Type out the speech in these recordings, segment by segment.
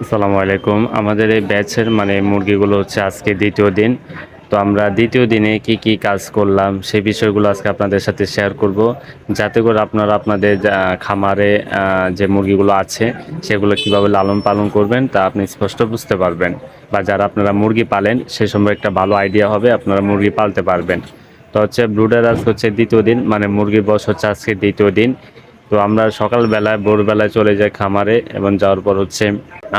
আসসালামু আলাইকুম। আমাদের এই ব্যাচের মুরগিগুলো হচ্ছে আজকে দ্বিতীয় দিন। তো আমরা দ্বিতীয় দিনে কি কাজ করলাম সেই বিষয়গুলো আজকে আপনাদের সাথে শেয়ার করব। যাতে করে আপনারা আপনাদের খামারে যে মুরগিগুলো আছে সেগুলো কিভাবে লালন পালন করবেন তা আপনি স্পষ্ট বুঝতে পারবেন। বা যারা আপনারা মুরগি পালেন সে সম্পর্কে একটা ভালো আইডিয়া হবে, আপনারা মুরগি পালতে পারবেন। তো হচ্ছে ব্রুডার আজ হচ্ছে দ্বিতীয় দিন, মুরগির বয়স হচ্ছে আজকে দ্বিতীয় দিন। তো আমরা সকালবেলায় ভোরবেলায় চলে যাই খামারে এবং যাওয়ার পর হচ্ছে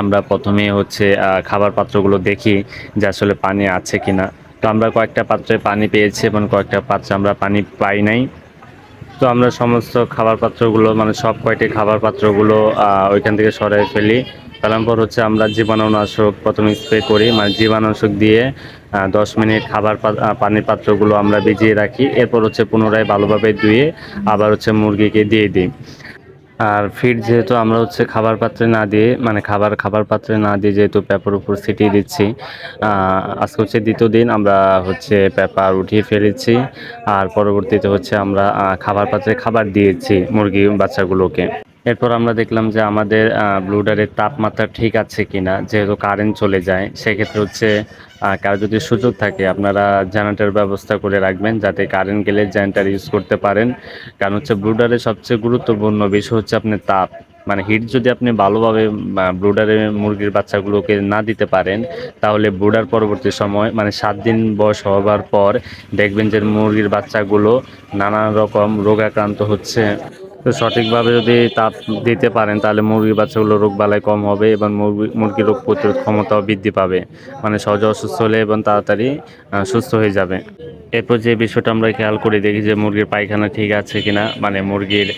আমরা প্রথমে হচ্ছে খাবার পাত্রগুলো দেখি যে আসলে পানি আছে কিনা। তো আমরা কয়েকটা পাত্রে পানি পেয়েছি এবং কয়েকটা পাত্রে আমরা পানি পাই নাই। তো আমরা সমস্ত খাবার পাত্রগুলো সব কয়টি খাবার পাত্রগুলো ওইখান থেকে সরাই ফেলি। ফেলার পর হচ্ছে আমরা জীবাণুনাশক প্রথমে স্প্রে করি, জীবাণুনাশক দিয়ে 10 মিনিট পানির পাত্রগুলো আমরা ভিজিয়ে রাখি। এরপর হচ্ছে পুনরায় ভালোভাবে ধুয়ে আবার হচ্ছে মুরগিকে দিয়ে দিই। আর ফিড যেহেতু আমরা হচ্ছে খাবার পাত্রে না দিয়ে খাবার পাত্রে না দিয়ে যেহেতু পেপার উপর ছিটিয়ে দিচ্ছি, আজকে হচ্ছে দ্বিতীয় দিন আমরা হচ্ছে পেপার উঠিয়ে ফেলেছি। আর পরবর্তীতে হচ্ছে আমরা খাবার পাত্রে খাবার দিয়েছি মুরগি বাচ্চাগুলোকে। এরপর আমরা দেখলাম যে আমাদের ব্লুডারের তাপমাত্রা ঠিক আছে কিনা। যেহেতু কারেন্ট চলে যায় সেক্ষেত্রে হচ্ছে কারো যদি সুযোগ থাকে আপনারা জেনারেটর ব্যবস্থা করে রাখবেন, যাতে কারেন্ট গেলে জেনারেটর ইউজ করতে পারেন। কারণ হচ্ছে ব্লুডারের সবচেয়ে গুরুত্বপূর্ণ বিষয় হচ্ছে আপনার তাপ। হিট যদি আপনি ভালোভাবে ব্রুডারের মুরগির বাচ্চাগুলোকে না দিতে পারেন, তাহলে ব্রুডার পরবর্তী সময় 7 দিন বয়স হবার পর দেখবেন যে মুরগির বাচ্চাগুলো নানা রকম রোগাক্রান্ত হচ্ছে। তো সঠিকভাবে যদি তাপ দিতে পারেন তাহলে মুরগির বাচ্চাগুলো রোগবালাই কম হবে এবং মুরগির রোগ প্রতিরোধ ক্ষমতাও বৃদ্ধি পাবে। সহজে অসুস্থ হলে এবং তাড়াতাড়ি সুস্থ হয়ে যাবে। এরপর যে বিষয়টা আমরা খেয়াল করে দেখি যে মুরগির পায়খানা ঠিক আছে কিনা, মুরগির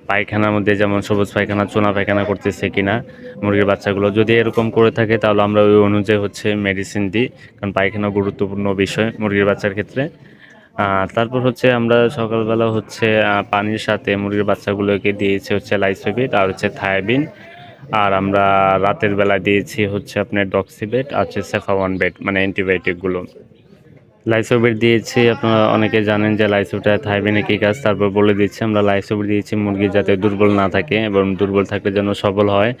পায়খানার মধ্যে যেমন সবুজ পায়খানা চুনা পায়খানা করতেছে কিনা মুরগির বাচ্চাগুলো। যদি এরকম করে থাকে তাহলে আমরা ওই অনুযায়ী হচ্ছে মেডিসিন দিই, কারণ পায়খানা গুরুত্বপূর্ণ বিষয় মুরগির বাচ্চার ক্ষেত্রে। তারপর হচ্ছে আমরা সকালবেলা হচ্ছে পানির সাথে মুরগির বাচ্চাগুলোকে দিয়েছি হচ্ছে লাইসোভিট আর হচ্ছে থায়াবিন। আর আমরা রাতের বেলা দিয়েছি হচ্ছে আপনার ডক্সিবেট আর হচ্ছে সেফাওয়ান বেট, অ্যান্টিবায়োটিকগুলো। লাইসোবিট দিয়েছি, আপনারা অনেকে জানেন যে লাইসোবিটা থাইবিনে কী কাজ, তারপর বলে দিচ্ছি। আমরা লাইসোবিট দিয়েছি মুরগি যাতে দুর্বল না থাকে এবং দুর্বল থাকলে যেন সবল হয়।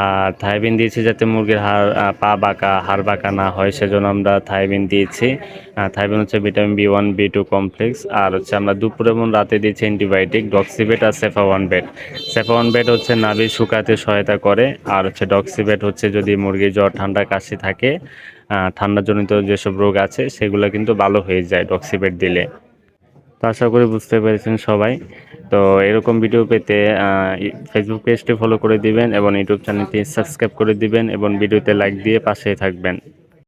আর থাইবিন দিয়েছি যাতে মুরগির পা বাঁকা, হাড় বাঁকা না হয়, সেজন্য আমরা থাইবিন দিয়েছি। থাইবিন হচ্ছে ভিটামিন B1 B2 কমপ্লেক্স। আর হচ্ছে আমরা দুপুর এবং রাতে দিয়েছি অ্যান্টিবায়োটিক ডক্সিবেট আর সেফাওয়ান বেট। সেফাওয়ান বেট হচ্ছে নাভি শুকাতে সহায়তা করে, আর হচ্ছে ডক্সিবেট হচ্ছে যদি মুরগির জ্বর ঠান্ডা কাশি থাকে, ঠান্ডাজনিত যেসব রোগ আছে সেগুলো কিন্তু ভালো হয়ে যায় ডক্সিবেট দিলে। তো আশা করি বুঝতে পেরেছেন সবাই। তো এরকম ভিডিও পেতে ফেসবুক পেজটি ফলো করে দিবেন এবং ইউটিউব চ্যানেলটি সাবস্ক্রাইব করে দিবেন এবং ভিডিওতে লাইক দিয়ে পাশে থাকবেন।